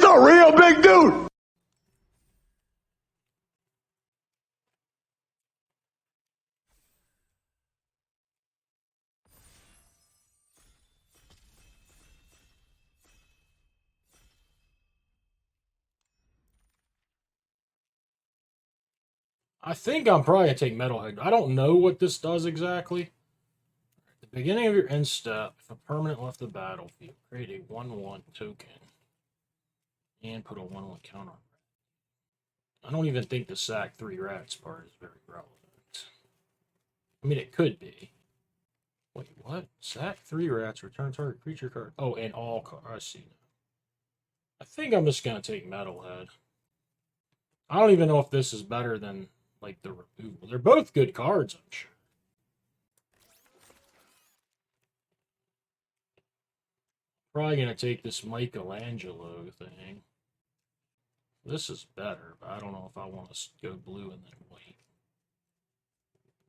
a real big dude. I think I'm probably going to take Metalhead. I don't know what this does exactly. At the beginning of your end step, if a permanent left the battlefield, create a 1/1 token and put a 1/1 counter on it. I don't even think the sack 3 rats part is very relevant. I mean, it could be. Wait, what? Sack 3 rats, return target creature card. Oh, and all cards. I see. I think I'm just going to take Metalhead. I don't even know if this is better than, like, the removal. They're both good cards, I'm sure. Probably going to take this Michelangelo thing. This is better, but I don't know if I want to go blue and then white.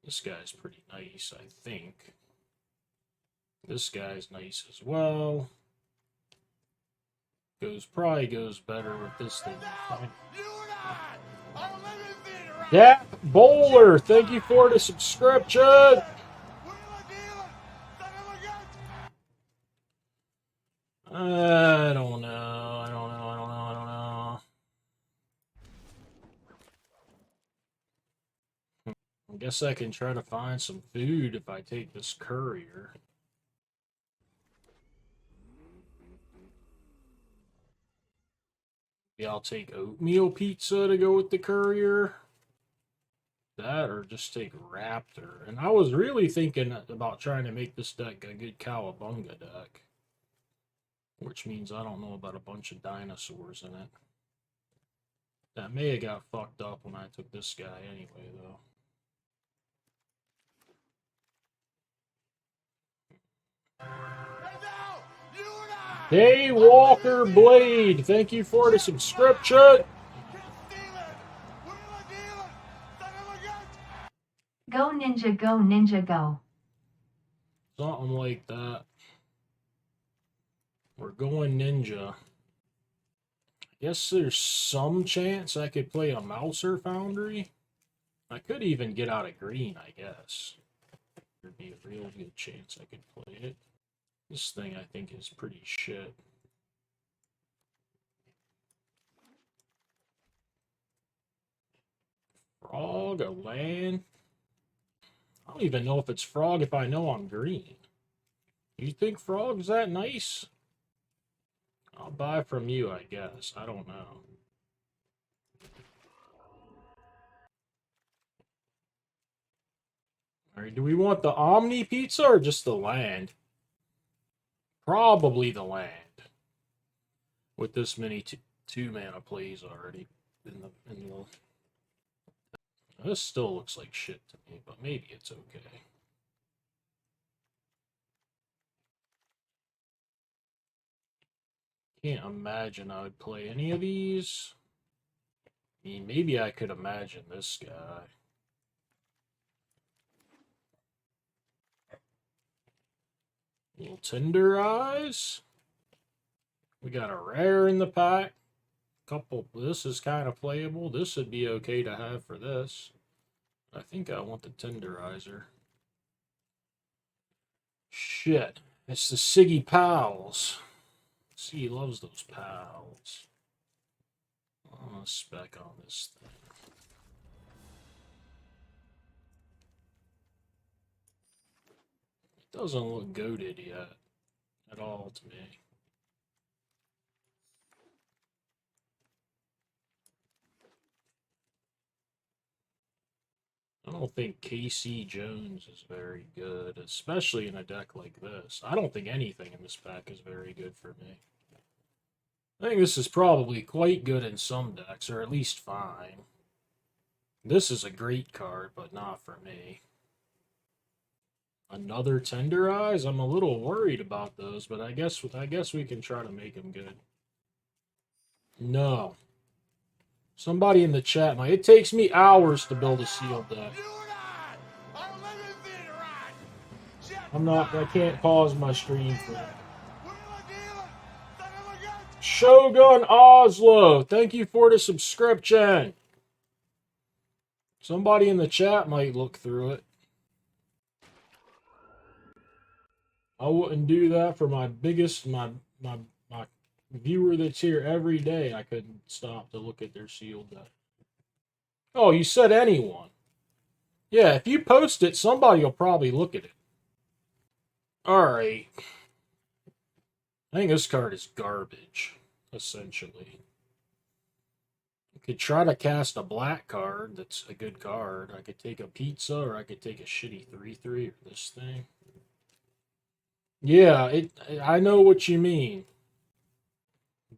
This guy's pretty nice, I think. This guy's nice as well. Probably goes better with this thing. Yeah, Bowler, thank you for the subscription. I don't know. I guess I can try to find some food if I take this courier. Maybe I'll take oatmeal pizza to go with the courier. That or just take Raptor. And I was really thinking about trying to make this deck a good Cowabunga deck. Which means I don't know about a bunch of dinosaurs in it. That may have got fucked up when I took this guy anyway, though. Hey, Walker Blade, thank you for the subscription. Go Ninja, go Ninja, go. Something like that. We're going Ninja. I guess there's some chance I could play a Mouser Foundry. I could even get out of green, I guess. There'd be a real good chance I could play it. This thing, I think, is pretty shit. Frog, a land. I don't even know if it's frog if I know I'm green. You think frog's that nice? I'll buy from you, I guess. I don't know. Alright, do we want the Omni Pizza or just the land? Probably the land. With this many two mana plays already in the this still looks like shit to me, but maybe it's okay. Can't imagine I would play any of these. I mean, maybe I could imagine this guy. Little Tender Eyes. We got a rare in the pack. Couple. This is kind of playable. This would be okay to have for this. I think I want the Tenderizer. Shit. It's the Siggy Pals. See, he loves those pals. I'll spec on this thing. It doesn't look goated yet. At all to me. I don't think KC Jones is very good, especially in a deck like this. I don't think anything in this pack is very good for me. I think this is probably quite good in some decks, or at least fine. This is a great card, but not for me. Another Tender Eyes? I'm a little worried about those, but I guess we can try to make them good. No. Somebody in the chat, it takes me hours to build a sealed deck. I can't pause my stream for that. Shogun Oslo, thank you for the subscription. Somebody in the chat might look through it. I wouldn't do that for my biggest, my viewer that's here every day. I couldn't stop to look at their sealed deck. Oh, you said anyone. Yeah, if you post it, somebody will probably look at it. Alright. I think this card is garbage, essentially. I could try to cast a black card that's a good card. I could take a pizza, or I could take a shitty 3/3 or this thing. Yeah, I know what you mean.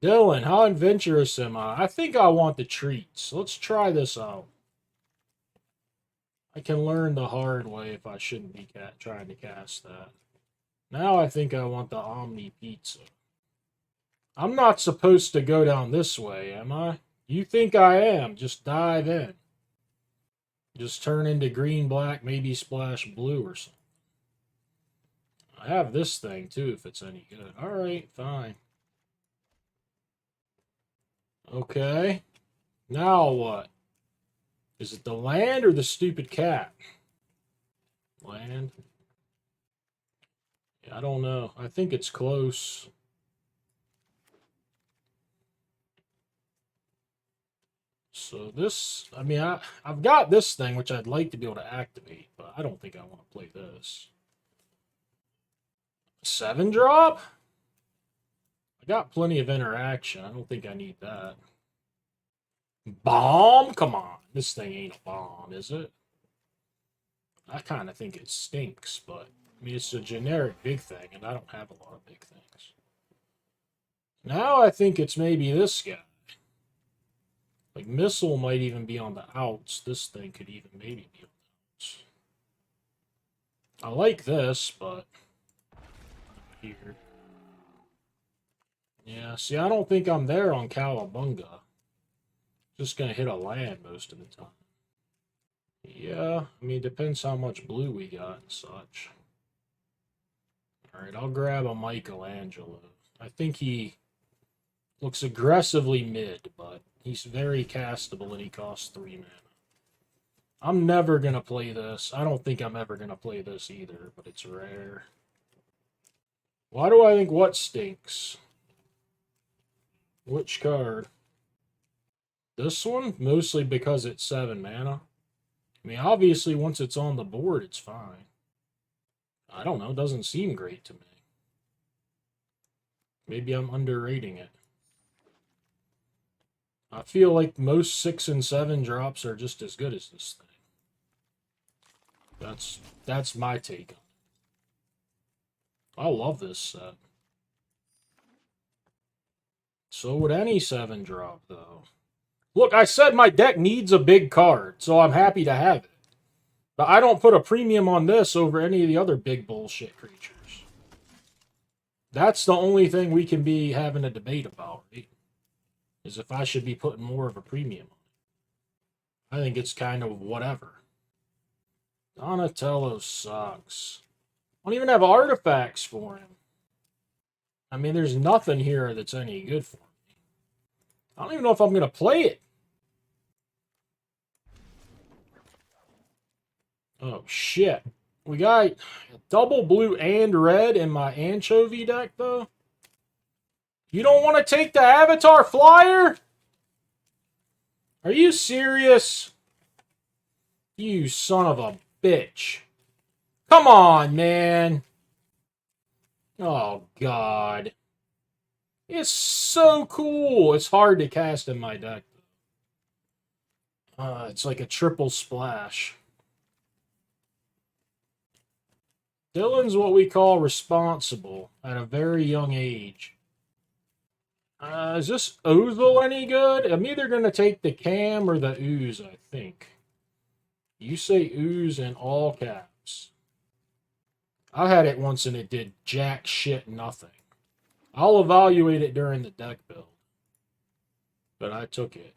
Dylan, how adventurous am I? I think I want the treats. Let's try this out. I can learn the hard way if I shouldn't be trying to cast that. Now I think I want the Omni Pizza. I'm not supposed to go down this way, am I? You think I am. Just dive in. Just turn into green, black, maybe splash blue or something. I have this thing too if it's any good. Alright, fine. Okay. Now what? Is it the land or the stupid cat? Land? Yeah, I don't know. I think it's close. So this, I mean, I've got this thing, which I'd like to be able to activate, but I don't think I want to play this. 7-drop? I got plenty of interaction. I don't think I need that. Bomb? Come on. This thing ain't a bomb, is it? I kind of think it stinks, but I mean, it's a generic big thing, and I don't have a lot of big things. Now I think it's maybe this guy. Like, Missile might even be on the outs. This thing could even maybe be on the outs. I like this, but here. Yeah, see, I don't think I'm there on Cowabunga. Just gonna hit a land most of the time. Yeah, I mean, it depends how much blue we got and such. Alright, I'll grab a Michelangelo. I think he looks aggressively mid, but he's very castable and he costs 3 mana. I'm never gonna play this. I don't think I'm ever gonna play this either, but it's rare. Why do I think what stinks? Which card? This one? Mostly because it's 7 mana. I mean, obviously, once it's on the board, it's fine. I don't know. It doesn't seem great to me. Maybe I'm underrating it. I feel like most 6 and 7 drops are just as good as this thing. That's my take on it. I love this set. So would any 7 drop, though. Look, I said my deck needs a big card, so I'm happy to have it. But I don't put a premium on this over any of the other big bullshit creatures. That's the only thing we can be having a debate about, right? Is if I should be putting more of a premium on it. I think it's kind of whatever. Donatello sucks. I don't even have artifacts for him. I mean, there's nothing here that's any good for me. I don't even know if I'm going to play it. Oh, shit. We got double blue and red in my anchovy deck, though. You don't want to take the Avatar Flyer? Are you serious? You son of a bitch. Come on, man. Oh, God. It's so cool. It's hard to cast in my deck. It's like a triple splash. Dylan's what we call responsible at a very young age. Is this Ozel any good? I'm either going to take the Cam or the Ooze, I think. You say Ooze in all caps. I had it once and it did jack shit nothing. I'll evaluate it during the deck build. But I took it.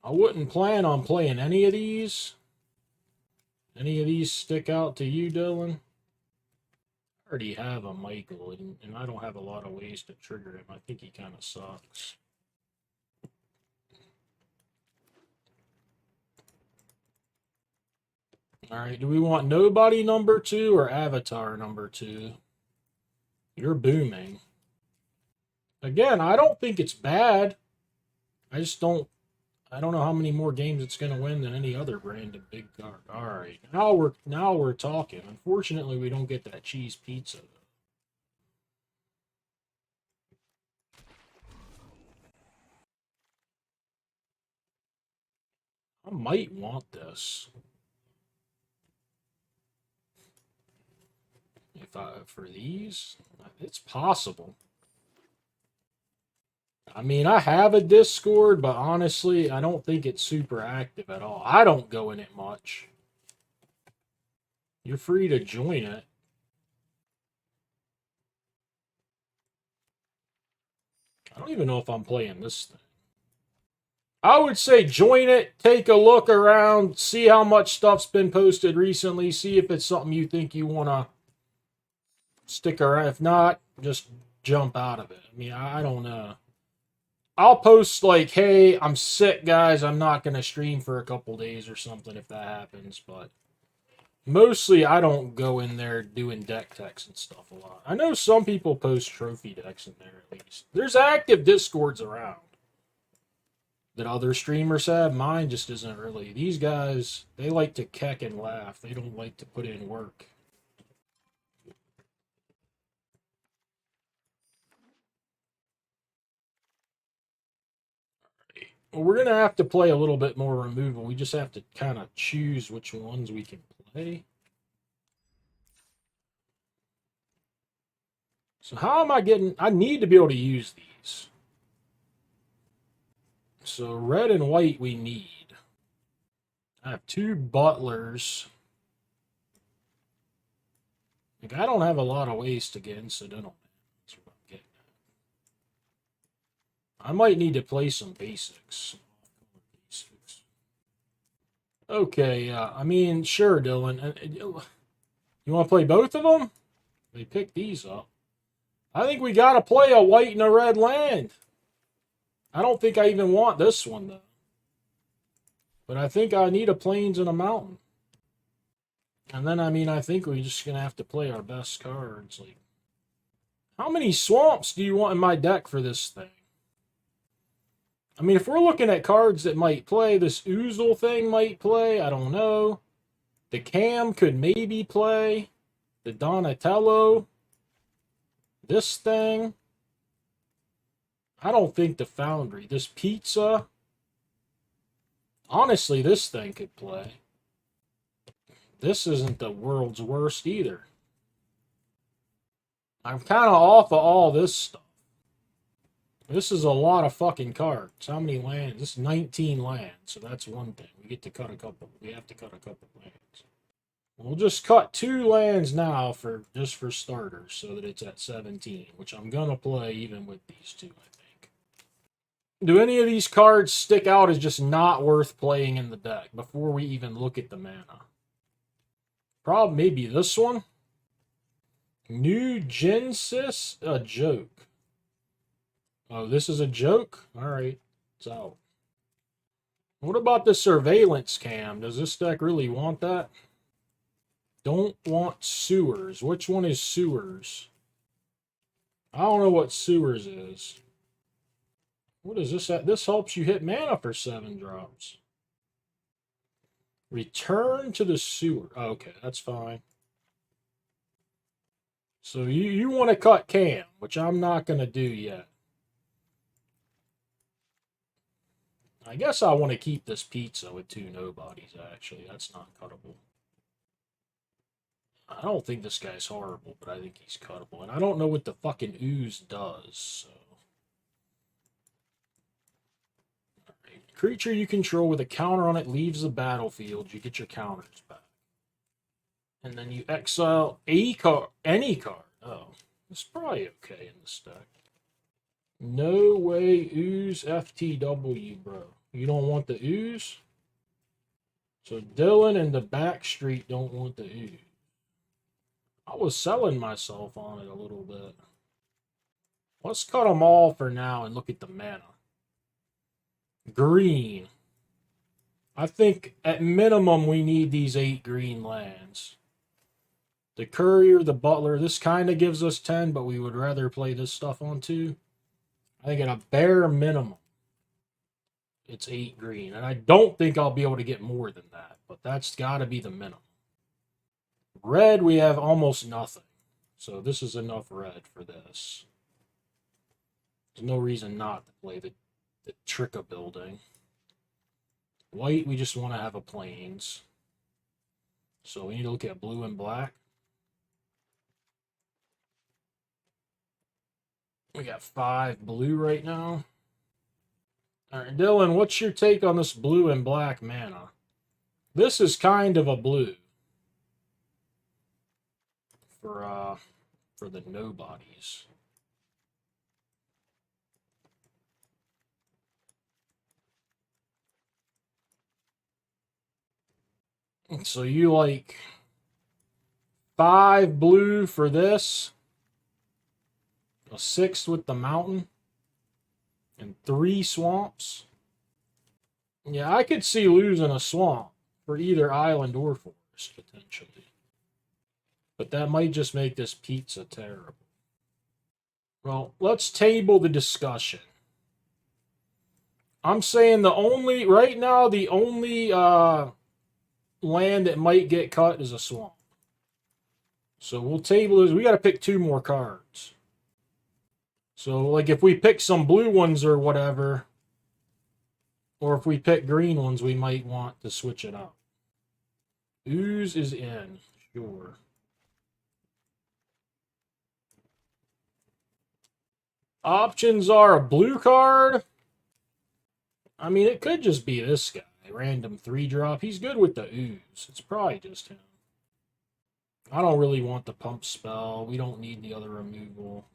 I wouldn't plan on playing any of these. Any of these stick out to you, Dylan? already have a Michael, and I don't have a lot of ways to trigger him. I think he kind of sucks. Alright, do we want nobody number 2 or avatar number 2? You're booming. Again, I don't think it's bad. I don't know how many more games it's going to win than any other random big card. Alright, now we're talking. Unfortunately, we don't get that cheese pizza, though. I might want this. For these, it's possible. I mean, I have a Discord, but honestly, I don't think it's super active at all. I don't go in it much. You're free to join it. I don't even know if I'm playing this thing. I would say join it, take a look around, see how much stuff's been posted recently, see if it's something you think you want to stick around. If not, just jump out of it. I mean, I don't know. I'll post like, hey, I'm sick, guys. I'm not going to stream for a couple days or something if that happens. But mostly I don't go in there doing deck techs and stuff a lot. I know some people post trophy decks in there at least. There's active Discords around that other streamers have. Mine just isn't really. These guys, they like to keck and laugh. They don't like to put in work. Well, we're going to have to play a little bit more removal. We just have to kind of choose which ones we can play. So how am I getting... I need to be able to use these. So red and white we need. I have 2 butlers. Like, I don't have a lot of ways to get incidental. That's what I'm getting at. I might need to play some basics. Okay, I mean, sure, Dylan. You want to play both of them? They picked these up. I think we got to play a white and a red land. I don't think I even want this one, though. But I think I need a plains and a mountain. And then, I mean, I think we're just going to have to play our best cards. Like, how many swamps do you want in my deck for this thing? I mean, if we're looking at cards that might play, this Oozle thing might play. I don't know. The Cam could maybe play. The Donatello. This thing. I don't think the Foundry. This Pizza. Honestly, this thing could play. This isn't the world's worst either. I'm kind of off of all this stuff. This is a lot of fucking cards. How many lands? This is 19 lands, so that's one thing. We get to cut a couple. We have to cut a couple lands. We'll just cut 2 lands now just for starters, so that it's at 17, which I'm gonna play even with these 2, I think. Do any of these cards stick out as just not worth playing in the deck before we even look at the mana? Probably maybe this one. New Genesis? A joke. Oh, this is a joke? Alright, it's out. What about the Surveillance Cam? Does this deck really want that? Don't want Sewers. Which one is Sewers? I don't know what Sewers is. What is this at? This helps you hit mana for 7 drops. Return to the sewer. Oh, okay, that's fine. So you want to cut Cam, which I'm not going to do yet. I guess I want to keep this pizza with 2 nobodies, actually. That's not cuttable. I don't think this guy's horrible, but I think he's cuttable. And I don't know what the fucking ooze does, so... Alright. Creature you control with a counter on it leaves the battlefield. You get your counters back. And then you exile any card. Oh, it's probably okay in this deck. No way, ooze FTW, bro. You don't want the ooze? So Dylan and the Backstreet don't want the ooze. I was selling myself on it a little bit. Let's cut them all for now and look at the mana. Green. I think at minimum we need these 8 green lands. The Courier, the Butler, this kind of gives us 10, but we would rather play this stuff on 2. I think at a bare minimum, it's 8 green. And I don't think I'll be able to get more than that, but that's got to be the minimum. Red, we have almost nothing. So this is enough red for this. There's no reason not to play the trick of building. White, we just want to have a plains. So we need to look at blue and black. We got 5 blue right now. All right, Dylan, what's your take on this blue and black mana? This is kind of a blue for the nobodies. So you like 5 blue for this, a 6 with the mountain, and 3 swamps. Yeah, I could see losing a swamp for either island or forest, potentially. But that might just make this pizza terrible. Well, let's table the discussion. I'm saying right now, the only land that might get cut is a swamp. So we'll table this. We got to pick 2 more cards. So, like, if we pick some blue ones or whatever, or if we pick green ones, we might want to switch it up. Ooze is in. Sure. Options are a blue card. I mean, it could just be this guy. Random 3-drop. He's good with the ooze. It's probably just him. I don't really want the pump spell. We don't need the other removal.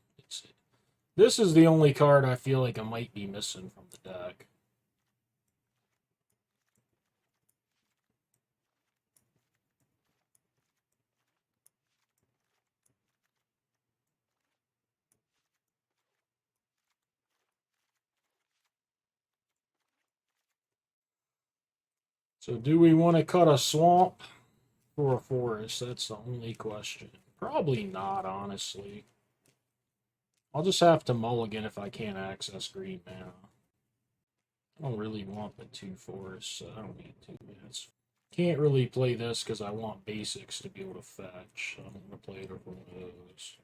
This is the only card I feel like I might be missing from the deck. So do we want to cut a swamp for a forest? That's the only question. Probably not, honestly. I'll just have to mulligan if I can't access green mana. I don't really want the 2 forests, so I don't need 2 minutes. Can't really play this because I want basics to be able to fetch. So I'm going to play it over one of those.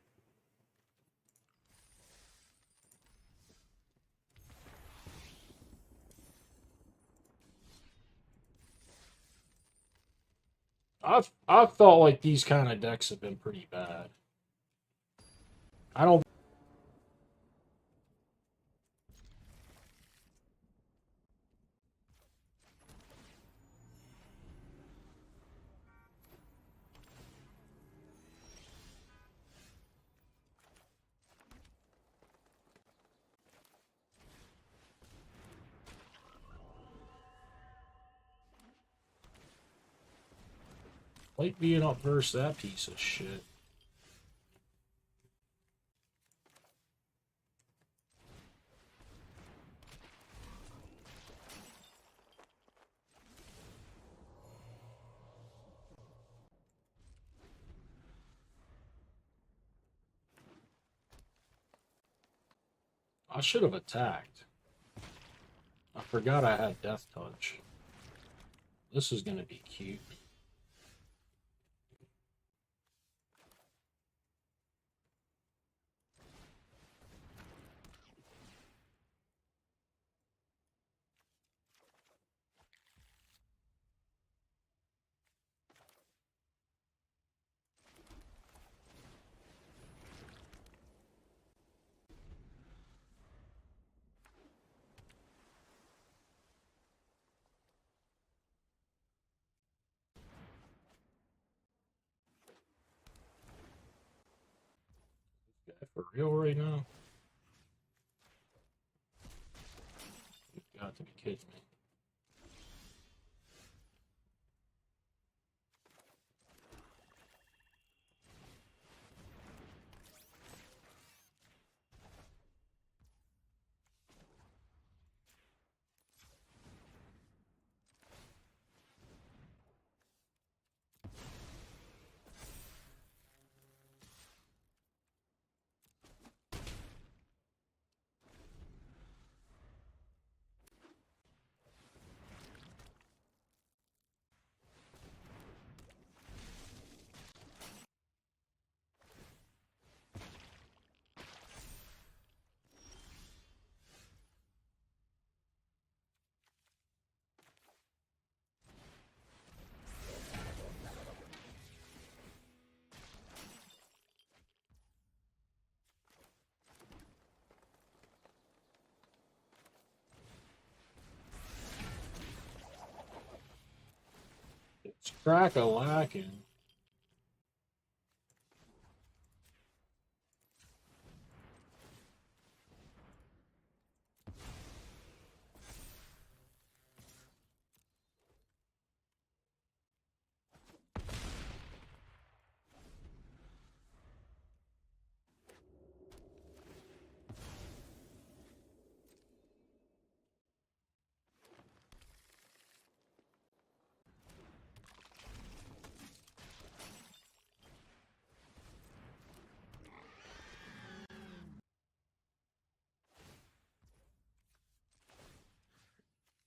I've thought like these kind of decks have been pretty bad. I don't. Like being up versus that piece of shit. I should have attacked. I forgot I had Death Touch. This is going to be cute. For real right now? You've got to be kidding me. It's crack-a-lacking.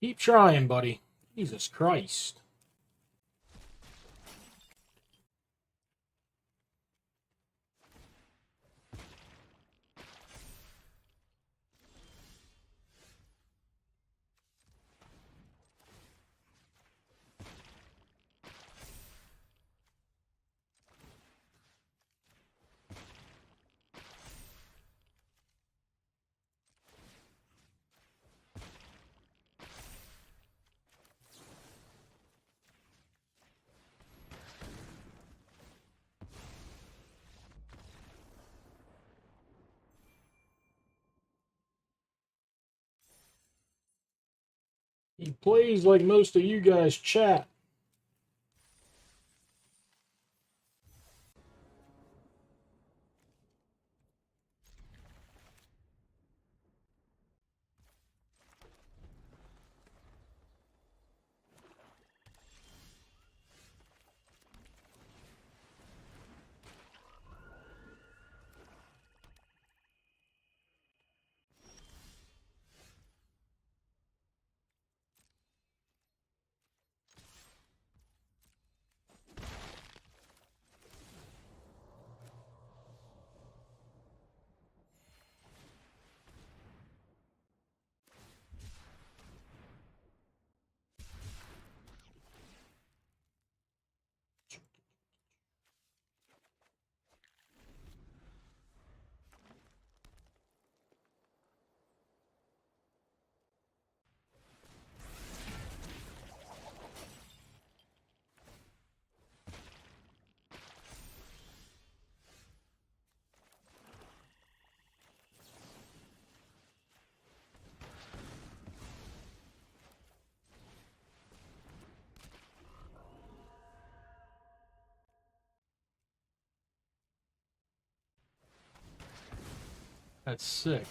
Keep trying, buddy. Jesus Christ. He plays like most of you guys chat. That's sick.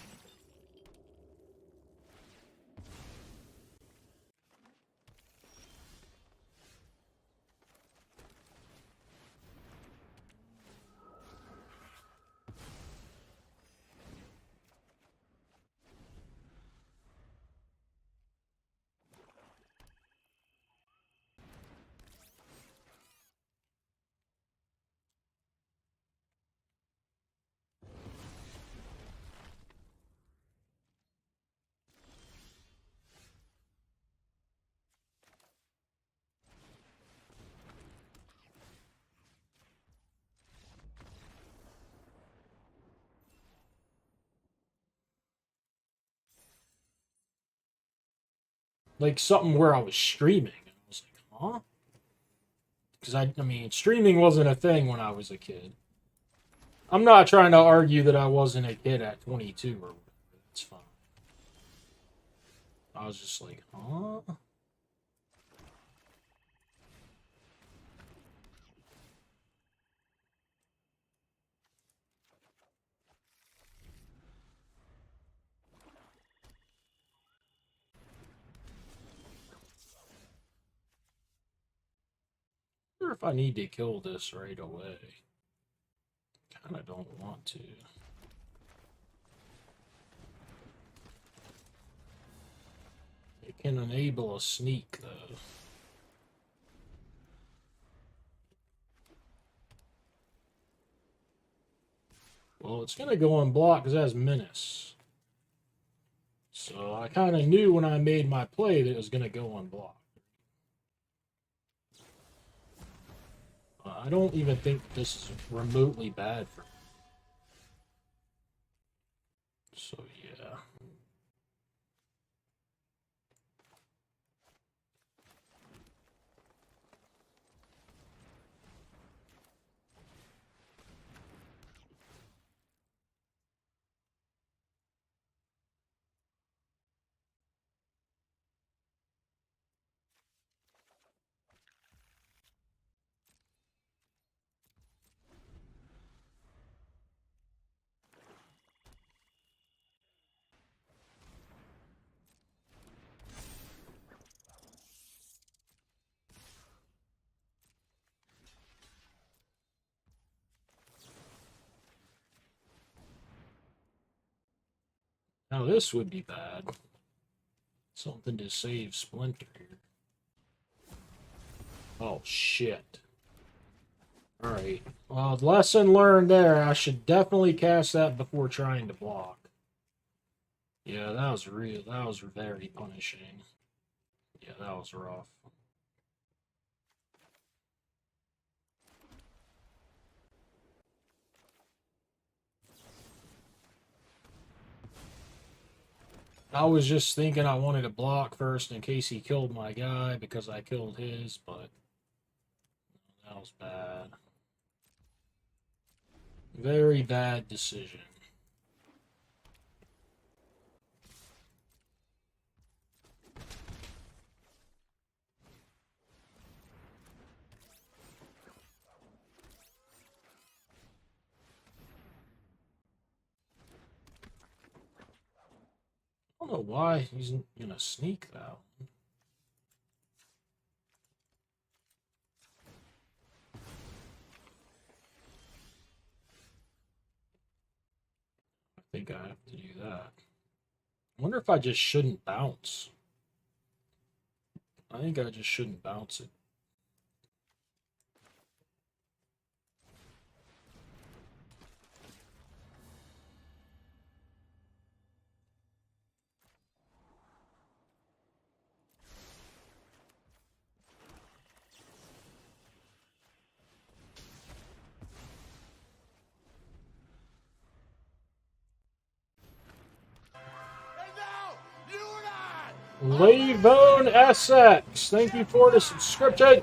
Like something where I was streaming. I was like, huh? Because I mean, streaming wasn't a thing when I was a kid. I'm not trying to argue that I wasn't a kid at 22 or whatever. That's fine. I was just like, huh? I wonder if I need to kill this right away. Kind of don't want to. It can enable a sneak, though. Well, it's going to go unblocked because it has Menace. So I kind of knew when I made my play that it was going to go unblocked. I don't even think this is remotely bad for me. So, yeah. Now this would be bad. Something to save Splinter here. Oh, shit. Alright. Well, lesson learned there. I should definitely cast that before trying to block. Yeah, that was real. That was very punishing. Yeah, that was rough. I was just thinking I wanted to block first in case he killed my guy because I killed his, but that was bad. Very bad decision. I don't know why he's gonna sneak that one. I think I have to do that. I wonder if I just shouldn't bounce. I think I just shouldn't bounce it. Lavone SX, thank you for the subscription.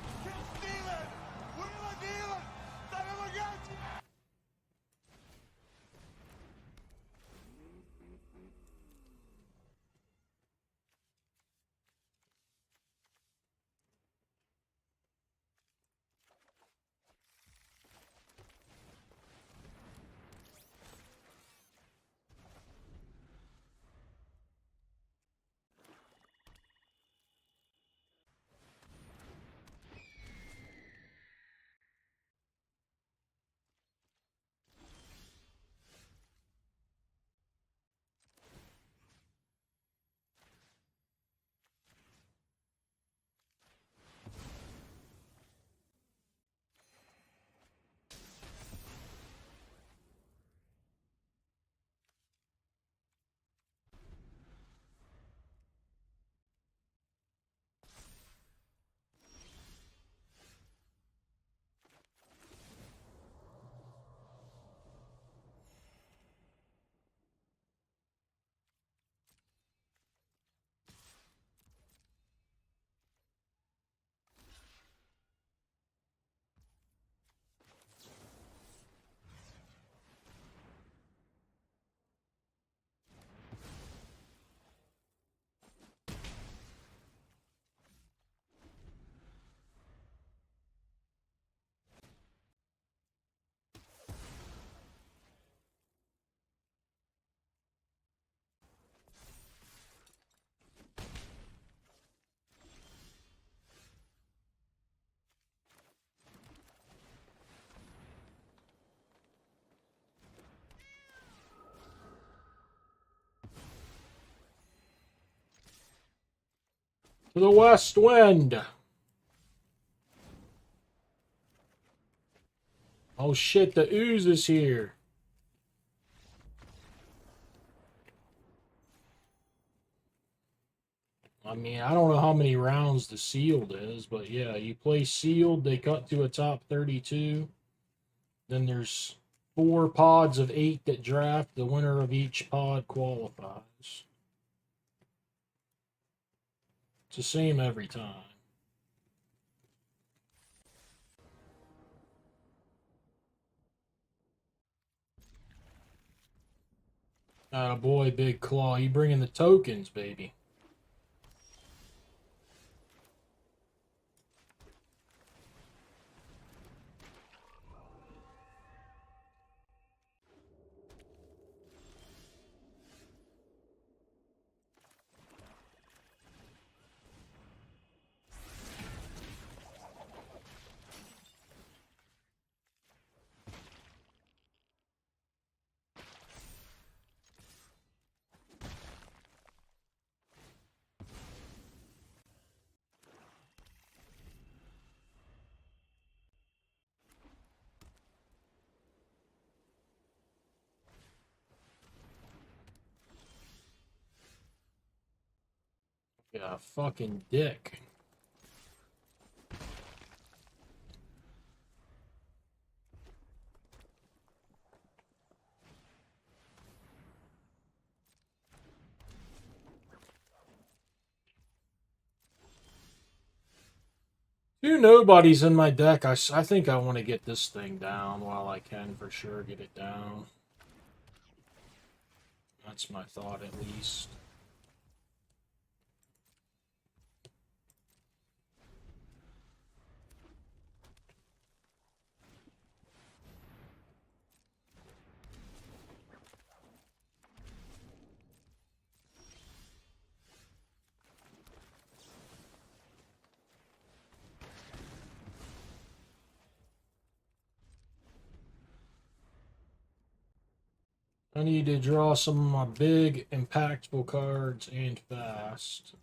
To the west wind. Oh shit, the ooze is here. I mean, I don't know how many rounds the sealed is, but yeah, you play sealed, they cut to a top 32. Then there's 4 pods of 8 that draft. The winner of each pod qualifies. It's the same every time. Atta boy, Big Claw. You bringing the tokens, baby. Yeah, fucking dick. Two nobodies in my deck. I think I want to get this thing down while I can for sure get it down. That's my thought at least. I need to draw some of my big, impactful cards and fast.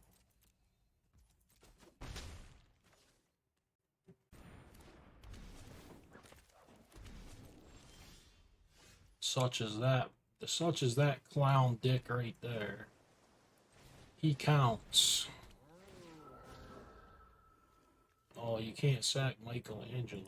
Such as that clown dick right there. He counts. Oh, you can't sack Michelangelo.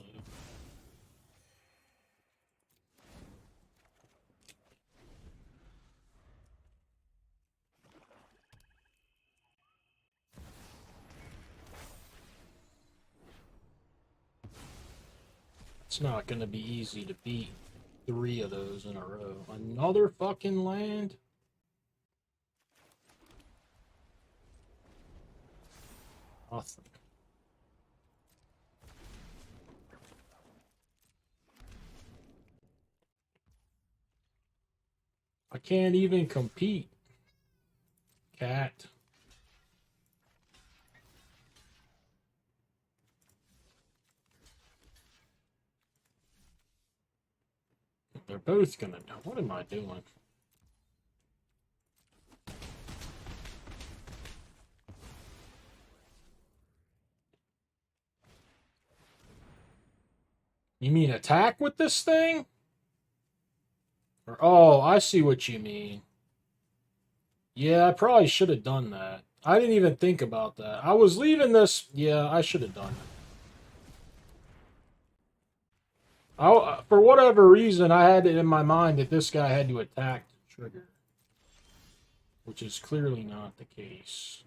It's not going to be easy to beat 3 of those in a row. Another fucking land? Nothing. I can't even compete. Cat. They're both gonna. What am I doing? You mean attack with this thing? Or oh, I see what you mean. Yeah, I probably should have done that. I didn't even think about that. I was leaving this. Yeah, I should have done it. For whatever reason, I had it in my mind that this guy had to attack to trigger, which is clearly not the case.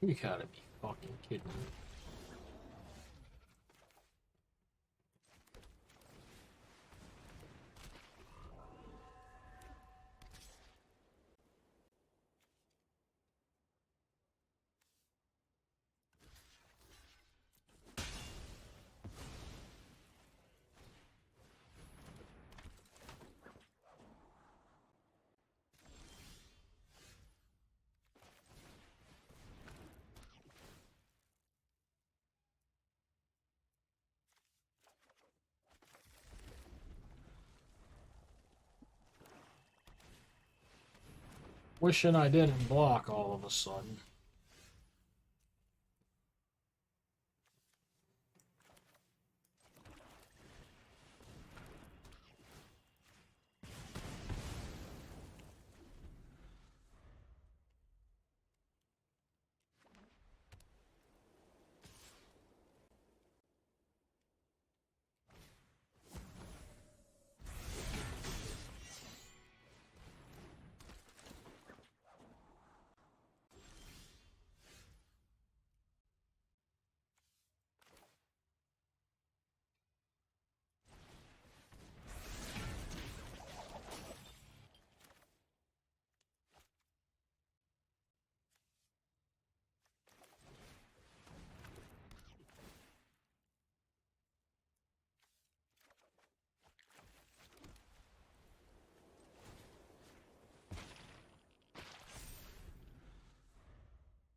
You gotta be fucking kidding me. Wishing I didn't block all of a sudden.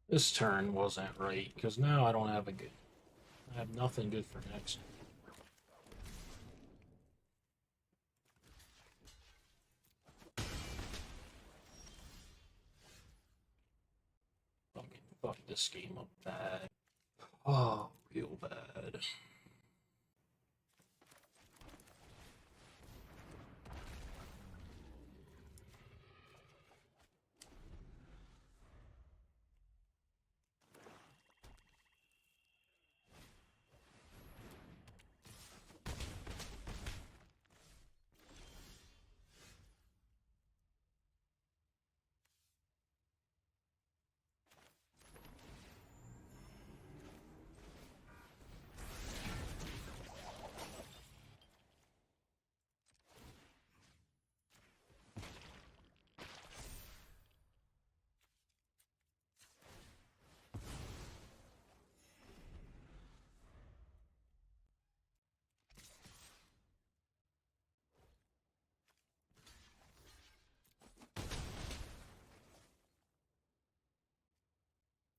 This turn wasn't right, because now I don't have a good... I have nothing good for next. Fuck this game up bad. Oh, real bad.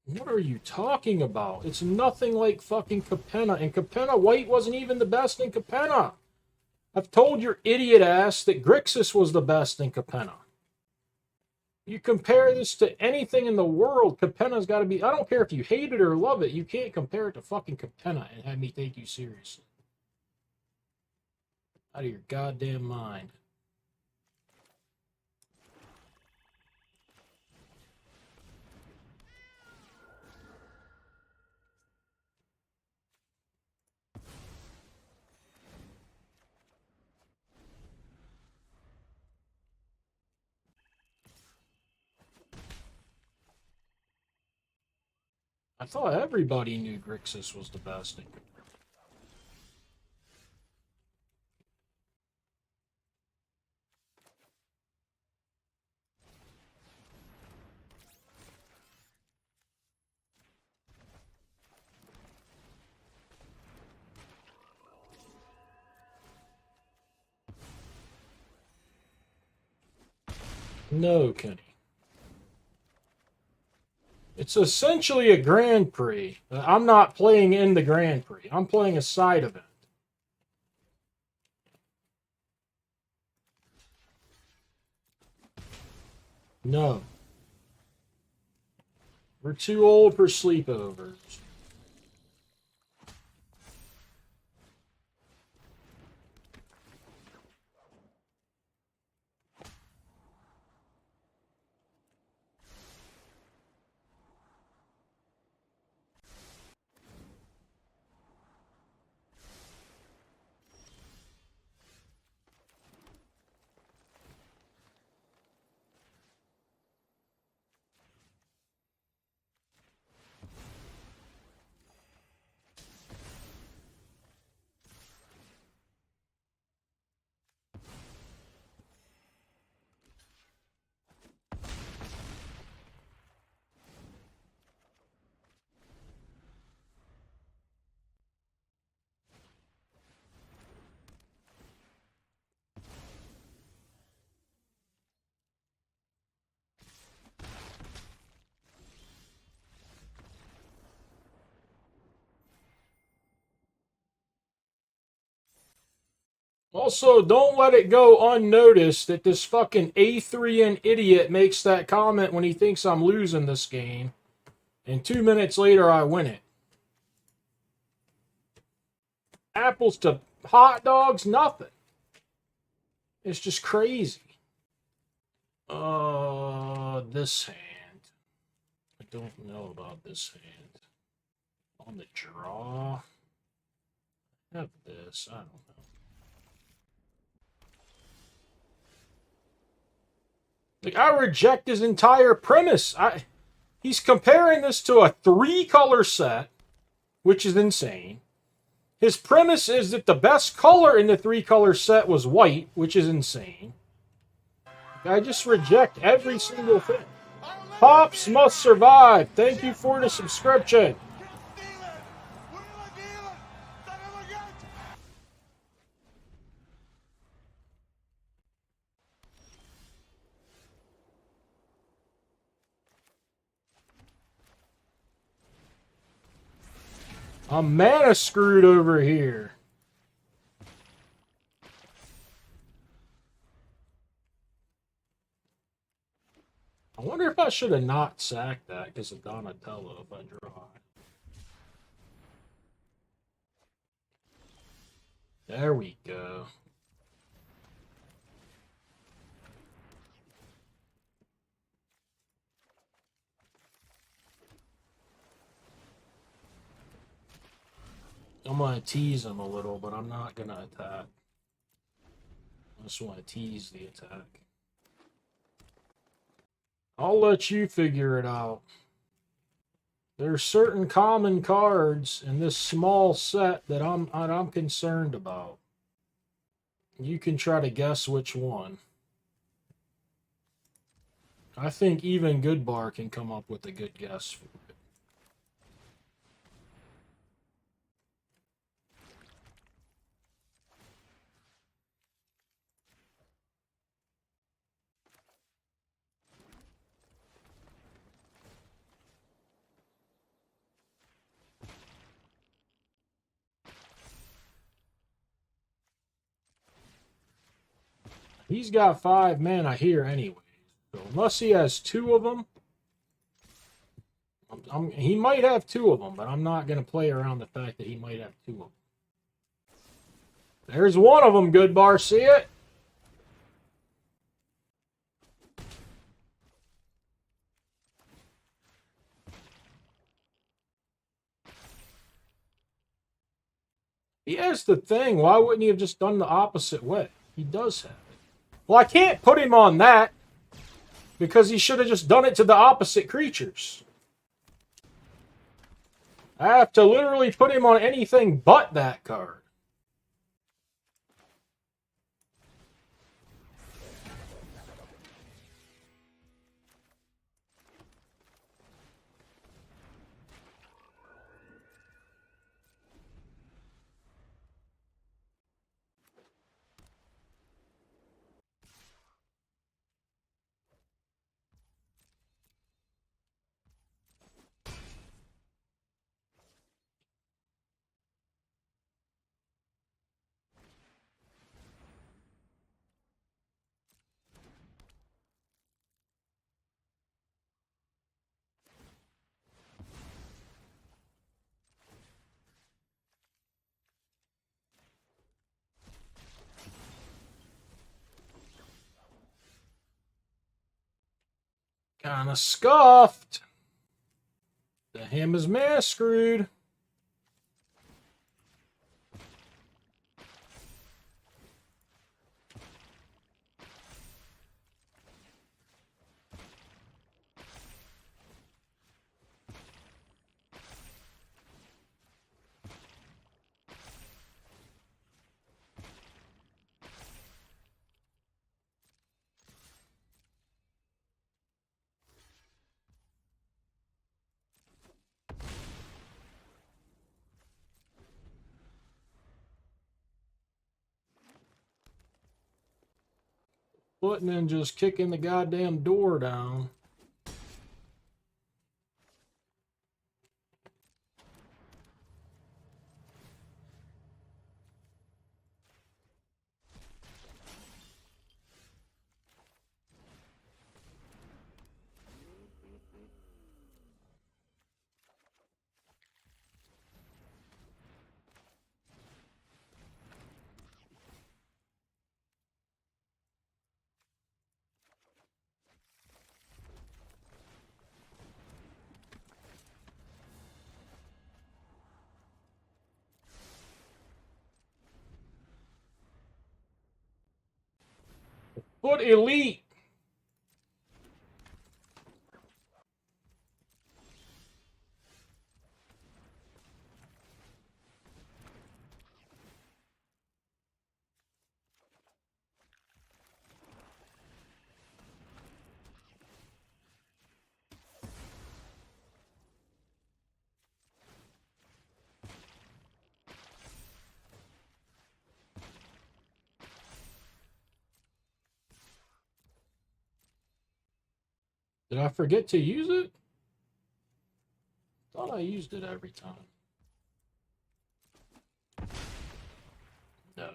What are you talking about? It's nothing like fucking Capenna. And Capenna White wasn't even the best in Capenna. I've told your idiot ass that Grixis was the best in Capenna. You compare this to anything in the world, Capenna's got to be... I don't care if you hate it or love it. You can't compare it to fucking Capenna and have me take you seriously. Out of your goddamn mind. I thought everybody knew Grixis was the best. No, Kenny. It's essentially a Grand Prix. I'm not playing in the Grand Prix. I'm playing a side event. No. We're too old for sleepovers. Also, don't let it go unnoticed that this fucking A3N idiot makes that comment when he thinks I'm losing this game, and 2 minutes later I win it. Apples to hot dogs, nothing. It's just crazy. This hand. I don't know about this hand. On the draw. I have this. I don't know. Like, I reject his entire premise. He's comparing this to a 3-color set, which is insane. His premise is that the best color in the 3-color set was white, which is insane. I just reject every single thing. Pops must survive. Thank you for the subscription. I'm mana screwed over here. I wonder if I should have not sacked that because of Donatello if I draw. There we go. I'm going to tease him a little, but I'm not going to attack. I just want to tease the attack. I'll let you figure it out. There's certain common cards in this small set that I'm concerned about. You can try to guess which one. I think even Goodbar can come up with a good guess for it. He's got 5 mana here anyway. So unless he has 2 of them, he might have 2 of them, but I'm not going to play around the fact that he might have 2 of them. There's one of them, Goodbar. See it? He has the thing. Why wouldn't he have just done the opposite way? He does have it. Well, I can't put him on that because he should have just done it to the opposite creatures. I have to literally put him on anything but that card. Kinda scuffed. The ham is mass screwed. Foot ninja's kicking the goddamn door down. Foot elite. Did I forget to use it? Thought I used it every time. No.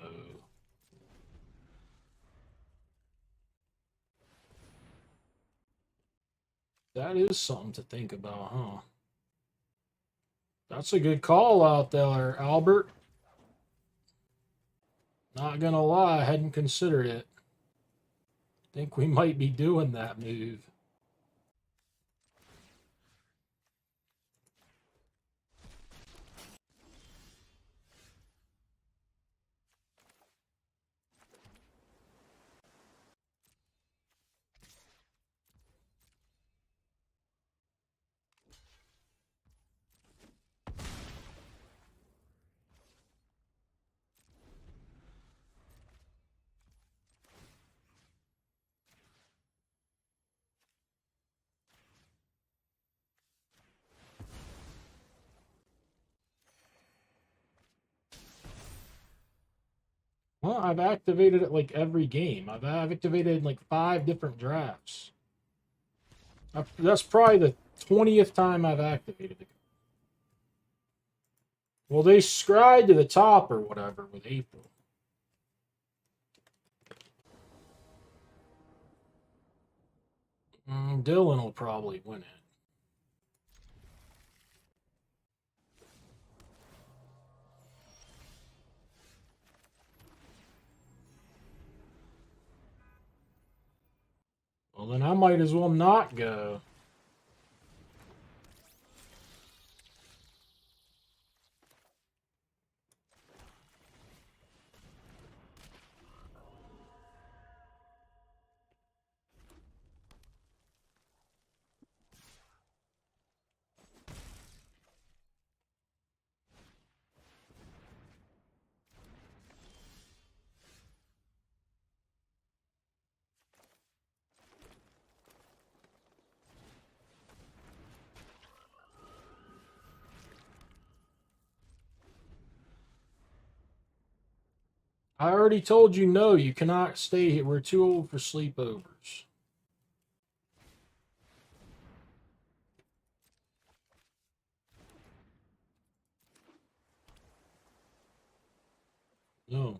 That is something to think about, huh? That's a good call out there, Albert. Not gonna lie, I hadn't considered it. Think we might be doing that move. Well, I've activated it like every game. I've activated like 5 different drafts. That's probably the 20th time I've activated it. Well, they scried to the top or whatever with April. Dylan will probably win it. Well, then I might as well not go. I already told you no, you cannot stay here. We're too old for sleepovers. No.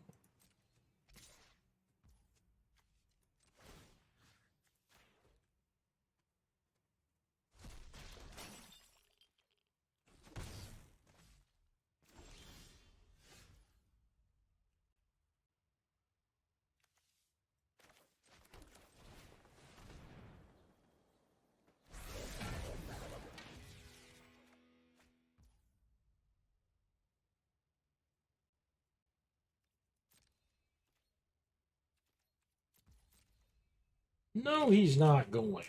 No, he's not going.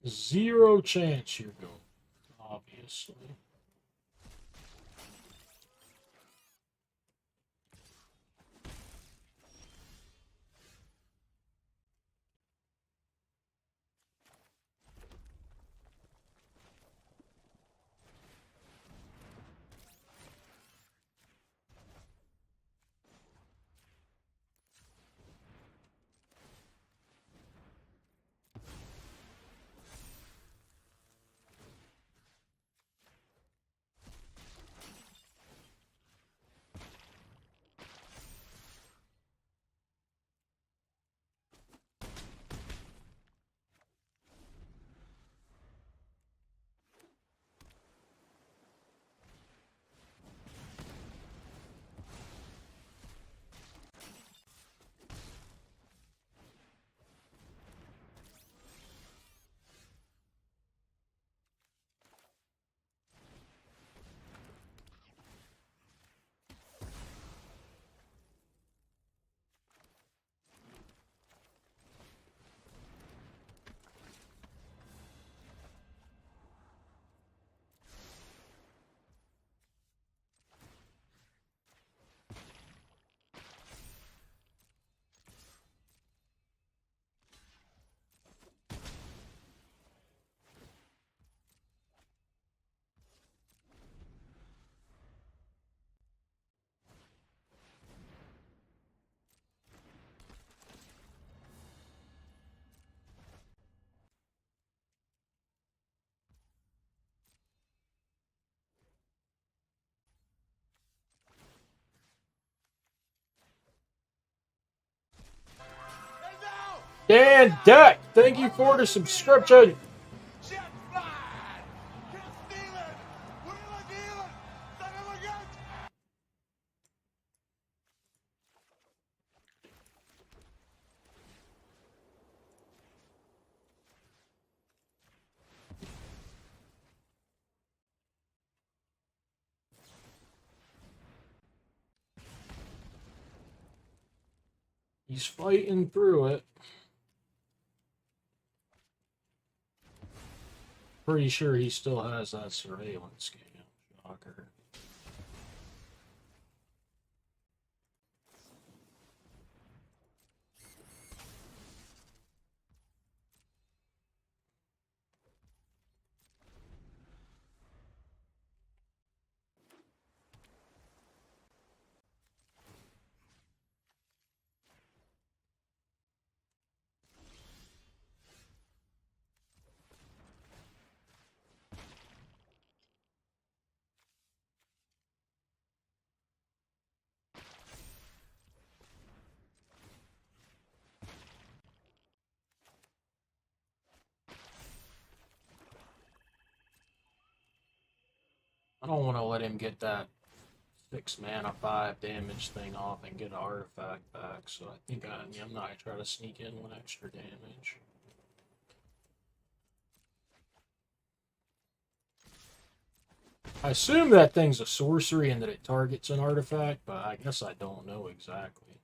Zero chance you're going, obviously. Dan Deck, thank you for the subscription. He's fighting through it. Pretty sure he still has that surveillance cam. Shocker. I don't want to let him get that 6 mana, 5 damage thing off and get an artifact back, so I think I'm not going to try to sneak in 1 extra damage. I assume that thing's a sorcery and that it targets an artifact, but I guess I don't know exactly.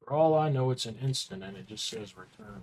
For all I know, it's an instant and it just says return.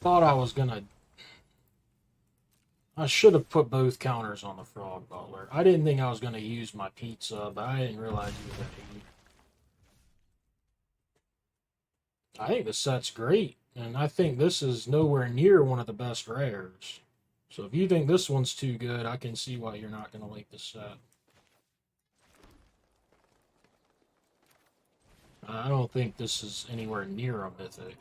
Thought I was gonna. I should have put both counters on the Frog Butler. I didn't think I was gonna use my pizza, but I didn't realize he was at 8. I think the set's great, and I think this is nowhere near one of the best rares. So if you think this one's too good, I can see why you're not gonna like the set. I don't think this is anywhere near a Mythic.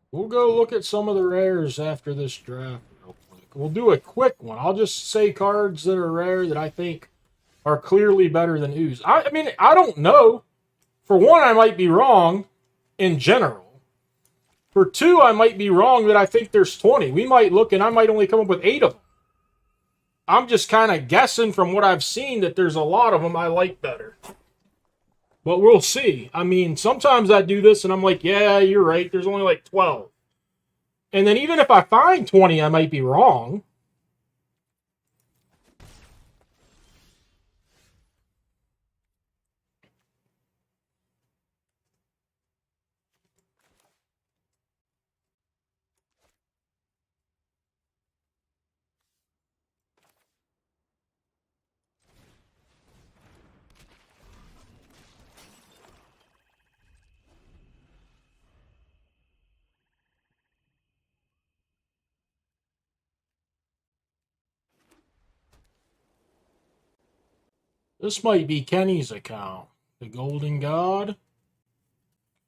We'll go look at some of the rares after this draft real quick. We'll do a quick one. I'll just say cards that are rare that I think are clearly better than Ooze. I mean, I don't know. For one, I might be wrong in general. For two, I might be wrong that I think there's 20. We might look and I might only come up with 8 of them. I'm just kind of guessing from what I've seen that there's a lot of them I like better. But we'll see. I mean, sometimes I do this and I'm like, yeah, you're right. There's only like 12. And then even if I find 20, I might be wrong. This might be Kenny's account. The Golden God.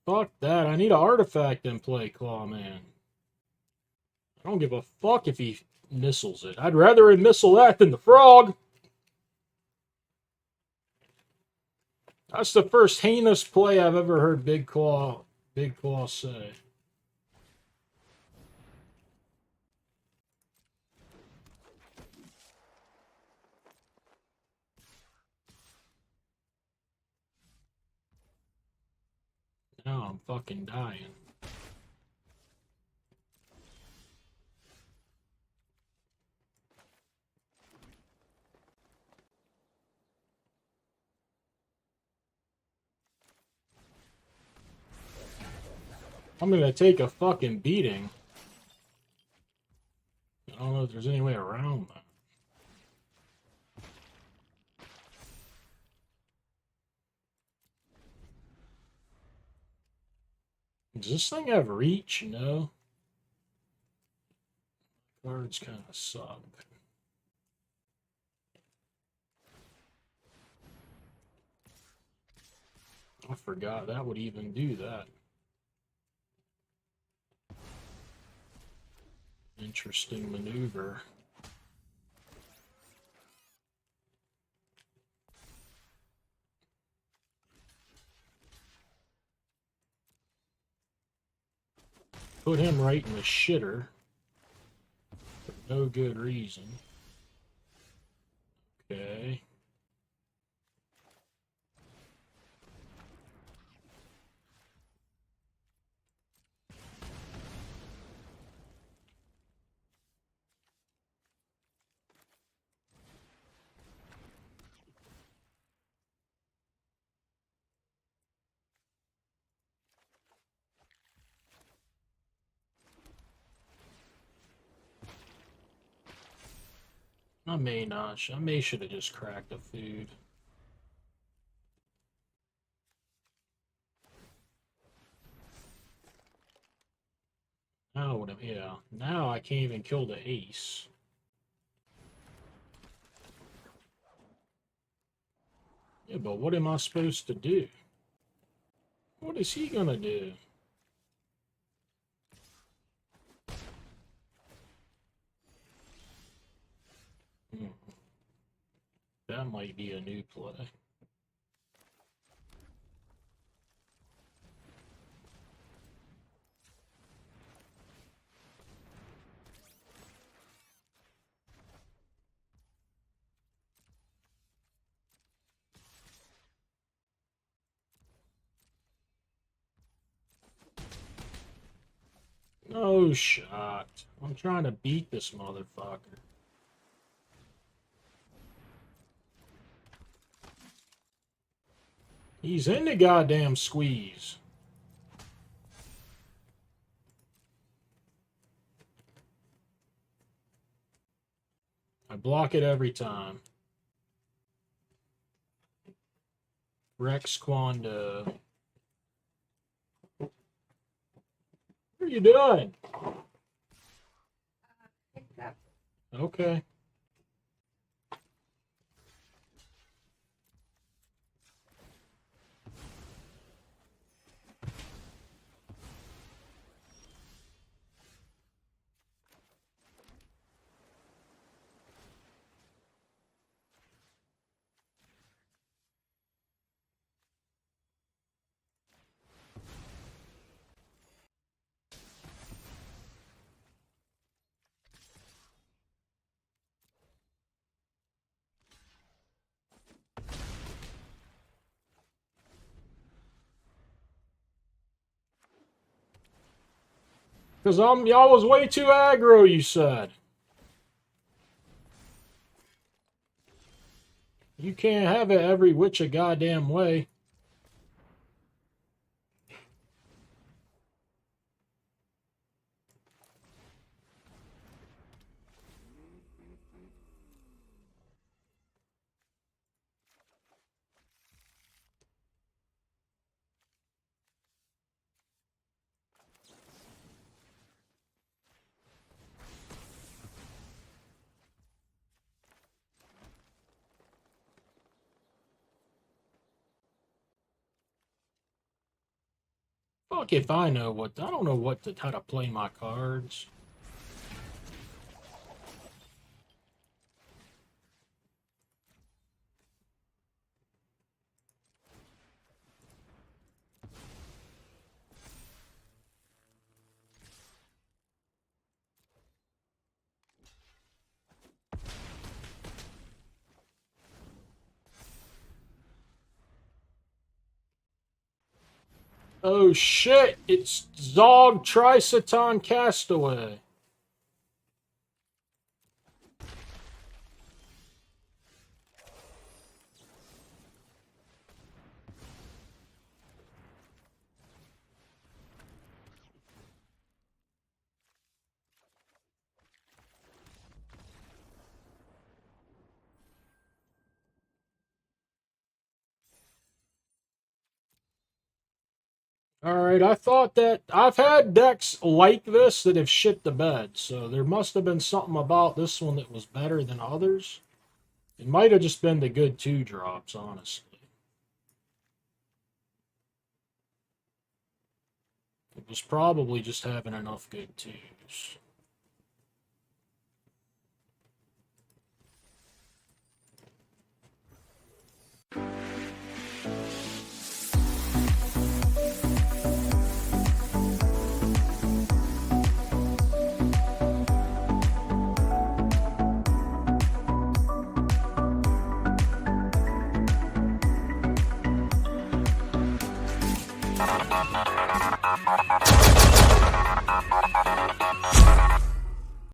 Fuck that. I need an artifact in play, Clawman. I don't give a fuck if he missiles it. I'd rather him missile that than the frog. That's the first heinous play I've ever heard Big Claw say. I'm fucking dying. I'm gonna take a fucking beating. I don't know if there's any way around that. Does this thing have reach? No. Cards kind of suck. I forgot that would even do that. Interesting maneuver. Put him right in the shitter. For no good reason. Okay. I may not. I may should have just cracked the food. Now what? Yeah. Now I can't even kill the ace. Yeah, but what am I supposed to do? What is he gonna do? That might be a new play. No shot. I'm trying to beat this motherfucker. He's in the goddamn squeeze. I block it every time. Rex Quando. What are you doing? Okay. Because y'all was way too aggro, you said. You can't have it every which a goddamn way. Fuck if I know what. I don't know how to play my cards. Oh shit! It's Zog Triceton Castaway. Alright, I thought that I've had decks like this that have shit the bed, so there must have been something about this one that was better than others. It might have just been the good 2-drops, honestly. It was probably just having enough good 2s.